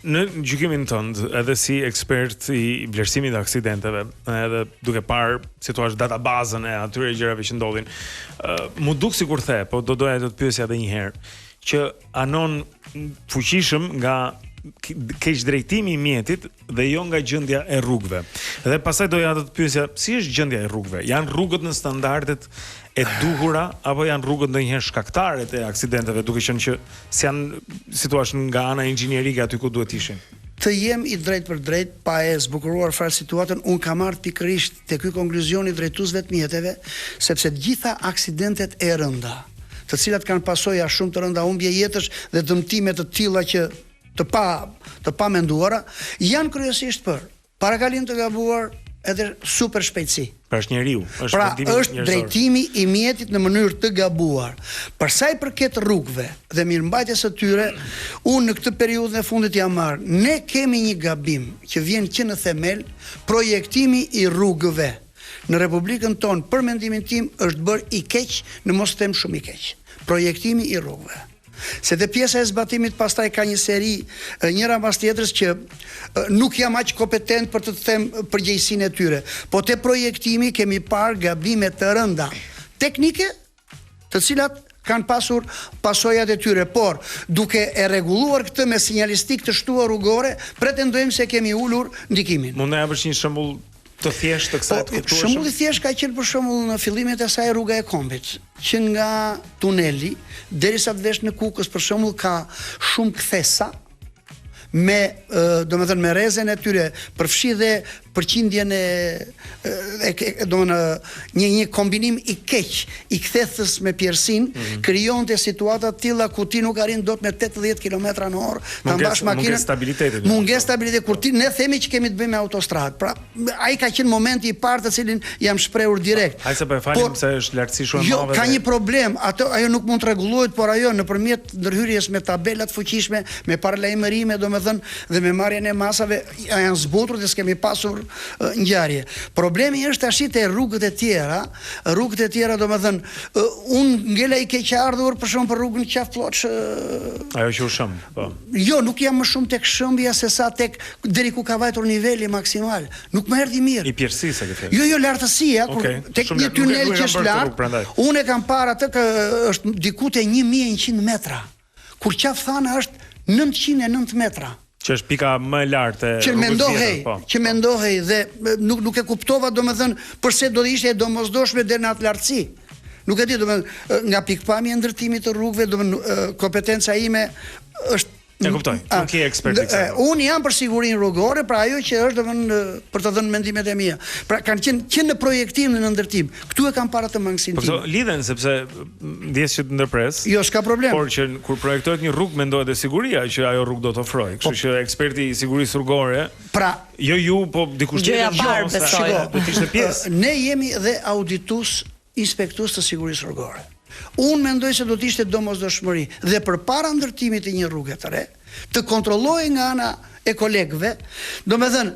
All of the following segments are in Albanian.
në gjykimin tënd, edhe si ekspert i vlerësimit të aksidenteve, edhe duke parë si thua databazën e atyre gjërave që ndodhin, mu duk sikur the, po doja të të pyesja edhe një herë, që anon fuqishëm nga keq drejtimi i mjetit dhe jo nga gjendja e rrugëve. Dhe pastaj doja të të pyesja, si është gjendja e rrugëve? Janë rrugët në standardet e duhura apo janë rrugët ndonjëherë shkaktare të aksidenteve, duke qenë që janë situata nga ana inxhinierike aty ku duhet ishin? Të jem i drejt për drejt, pa e zbukuruar fare situatën, unë kam marrë pikërisht te ky konkluzion i drejtuesve të mjeteve, sepse të gjitha aksidentet e rënda, të cilat kanë pasoja shumë të rënda, humbje jetësh dhe dëmtime të tilla që të pa menduara, janë kryesisht për parakalim të gabuar edhe super shpejtësi. Pra është njeriu, është drejtimi i mjetit në mënyrë të gabuar. Për sa i përket rrugëve dhe mirëmbajtjes së tyre, unë në këtë periudhë e fundit jam marrë. Ne kemi një gabim që vjen që në themel, projektimi i rrugëve në Republikën tonë, për mendimin tim, është bërë i keq, në mos them shumë i keq. Projektimi i rrugëve. Se dhe pjesa e zbatimit pastaj ka një seri njëra pas tjetrës që nuk jam aq kompetent për të them përgjegjësinë e tyre, po te projektimi kemi parë gabime të rënda teknike, të cilat kanë pasur pasojat e tyre, por duke e rregulluar këtë me sinjalistik të shtuar rrugore, pretendojmë se kemi ulur ndikimin. Mund na japësh një shembull të thjeshtë të kësaj të kuptueshëm? Shembulli i thjeshtë ka qenë për shembull në fillimet e saj rruga e Kombit, që nga tuneli derisa të vesh në Kukës për shembull ka shumë kthesa me domethënë me rrezën e tyre, përfshi dhe përqindjen një kombinim i keq i kthethës me pjersin, krijonte situata të tilla ku ti nuk arrin dot me 80 km/h ta mbash makinën. Mungesë stabiliteti kur ti ne themi që kemi të bëjmë me autostradë. Pra ai ka qenë momenti i parë të cilin jam shprehur direkt. Hajse po e falim se është lartësi shumë e madhe. Jo, ka një problem, ajo nuk mund të rregullohet, por ajo nëpërmjet ndërhyrjes me tabela të fuqishme, me paralajmërime, domethënë, dhe me marrjen e masave janë zbutur dhe s'kemi pasur ngjarje. Problemi është tash te rrugët e tjera, domethënë unë ngela i keq ardhur për shkak për rrugën Qaflloç. Ajo që u shëm, po. Jo, nuk jam më shumë tek shëmbja se sa tek deri ku ka vajtur niveli maksimal. Nuk më erdhi mirë. I pjerësisë e ke. Jo, lartësia, kur tek një tunel që është lart, unë e kam parë atë që është diku te 1100 metra. Kur Qafthana është 909 metra. Që është pika më e lartë e rrugës. Që mendohej dhe nuk e kuptova domethënë pse do të ishte e domosdoshme deri në atë lartësi. Nuk e di domethënë nga pikpamja e ndërtimit të rrugëve, domethënë kompetenca ime është. E kuptoj. Nuk je ekspert i kësaj. Unë jam për sigurinë rrugore, pra ajo që është domethënë për të dhënë mendimet e mia. Pra kanë qenë në projektim dhe në ndërtim. Ktu e kam para të mangësinë. Po lidhen sepse ndjes që të ndërpres. Jo, s'ka problem. Por që kur projektohet një rrugë mendohet e siguria që ajo rrugë do të ofrojë. Kështu që eksperti i sigurisë rrugore, pra jo ju, po dikush tjetër do të ishte pjesë. Ne jemi dhe auditues, inspektues të sigurisë rrugore. Unë mendoj se do të ishte domosdoshmëri dhe përpara ndërtimit të një rruge të re, të kontrollohej nga ana e kolegëve, domethënë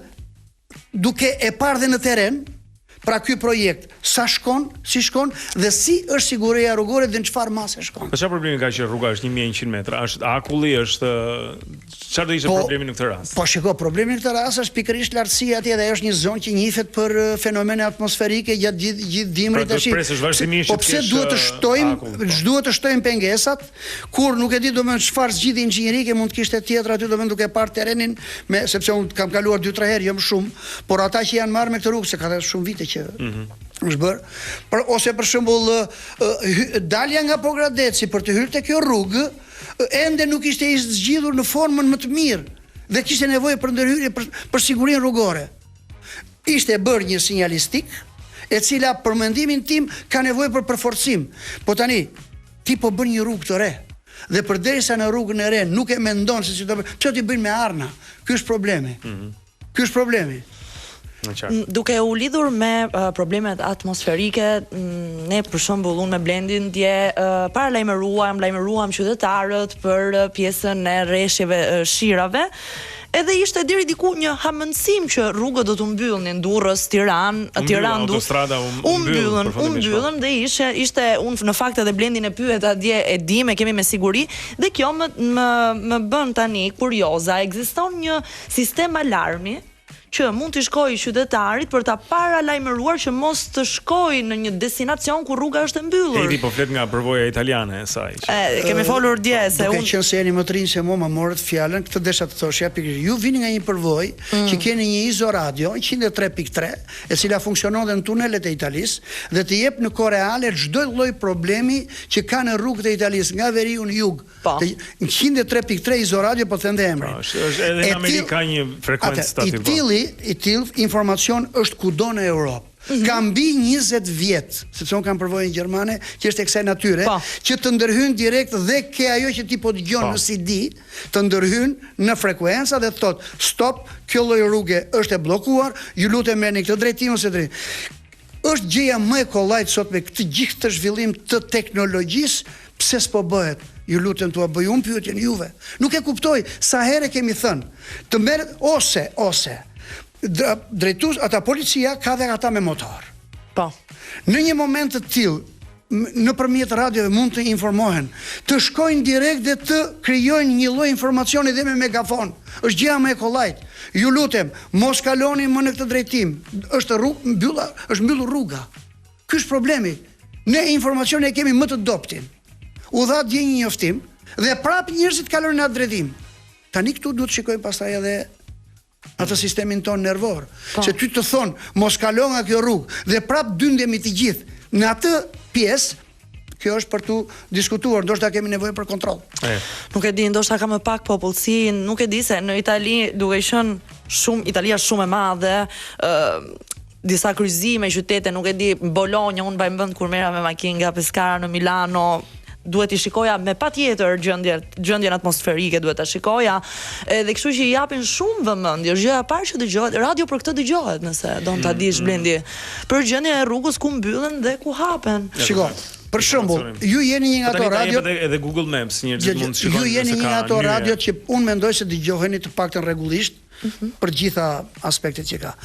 duke e parë dhe në terren, pra ky projekt sa shkon, si shkon dhe si është siguria rrugore dhe në çfarë mase shkon. Po çfarë problemi ka që rruga është 1100 metra? Është akulli, është çfarë do ishte problemi në këtë rast? Po shiko, problemi në këtë rast është pikërisht lartësia atje dhe është një zonë që njihet për fenomene atmosferike gjatë gjithë dimrit tash. Po pse duhet të shtojmë pengesat kur nuk e di domethënë çfarë zgjidhje inxhinierike mund të kishte tjetër aty domethënë duke parë terrenin sepse unë kam kaluar 2-3 herë, jo më shumë, por ata që janë marrë me këtë rrugë se ka shumë vite që është bërë, ose për shembull dalja nga Pogradeci për të hyrë te kjo rrugë ende nuk ishte zgjidhur në formën më të mirë dhe kishte nevojë për ndërhyrje për sigurinë rrugore. Ishte bërë një sinjalistik e cila për mendimin tim ka nevojë për përforcim. Po tani ti po bën një rrugë të re dhe përderisa në rrugën e re nuk e mendon se si do ç'o ti bëjnë me arna. Ky është problemi. Ky është problemi. Duke u lidhur me problemet atmosferike, ne për shembull unë me Blendin dje lajmëruam qytetarët për pjesën e rreshjeve shirave. edhe ishte deri diku një hamendësim që rrugët do të mbyllnin, Durrës, Tiranë, autostrada u mbyllën dhe ishte unë në fakt edhe Blendin e pyet atje, e di, me kemi me siguri, dhe kjo më bën tani kurioza, ekziston një sistem alarmi që mund të shkojë qytetarit për ta paralajmëruar që mos të shkojë në një destinacion ku rruga është e mbyllur. Edi po flet nga përvoja italiane e saj. Kemi folur dje se unë qenë se jeni më të rinj se mua, më morët fjalën, këtë desha të thoshja pikërisht. Ju vini nga një përvojë që keni një Izo Radio 103.3, e cila funksionon dhe në tunelet e Italisë dhe të jep në kohë reale çdo lloj problemi që ka në rrugët e Italisë, nga veriu në jug. Në 103.3 Izo Radio po thënë emrin. Edhe në Amerikë ka një frekuencë stative. I till informacion është kudo në Europë. Ka mbi 20 vjet, sepse unë kam përvojën gjermane, që është e kësaj natyre, që të ndërhyn direkt dhe ke ajo që ti po dëgjon në CD, të ndërhyn në frekuenca dhe thot, stop, kjo lloj rruge është e bllokuar, ju lutem merrni këtë drejtim ose drejt. Është gjëja më e kollajt sot me këtë gjithë të zhvillim të teknologjisë, pse s'po bëhet? Ju lutem t'ua bëj unë pyetjen juve. Nuk e kuptoj sa herë kemi thënë, të merret ose drejtues ata policia ka dhe ata me motor. Po. Në një moment të tillë nëpërmjet radiove mund të informohen, të shkojnë direkt dhe të krijojnë një lloj informacioni dhe me megafon. Është gjëja më e kollajt. Ju lutem, mos kaloni më në këtë drejtim. Është mbyllur rruga. Ky është problemi. Ne informacione kemi më të dobtin. U dha dje një njoftim dhe prapë njerëzit kalojnë në atë drejtim. Tani këtu duhet të shikojmë pastaj edhe atë sistemin ton nervor, se ty të thon mos kalo nga kjo rrugë dhe prap dyndemi të gjithë në atë pjesë. Kjo është për tu diskutuar, ndoshta kemi nevojë për kontroll. Nuk e di, ndoshta ka më pak popullsi, nuk e di se në Itali duke qenë shumë, Italia shumë e madhe, disa kryqëzime qytete, nuk e di, Bologna, unë mbaj mend kur merra me makinë nga Pescara në Milano, duhet i shikoja me patjetër gjendjen atmosferike, duhet ta shikoja, dhe kështu që i japin shumë vëmendje. Është gjëja e parë që dëgohet, radio për këtë dëgohet, nëse don ta dish Blendi, për gjendjen e rrugës ku mbyllen dhe ku hapen. Shiko, për shembull, ju jeni një nga ato radio edhe Google Maps, njerëzit mund të shikojnë. Ju jeni një nga ato radio që unë mendoj se dëgjoheni të paktën rregullisht për gjitha aspektet që ka.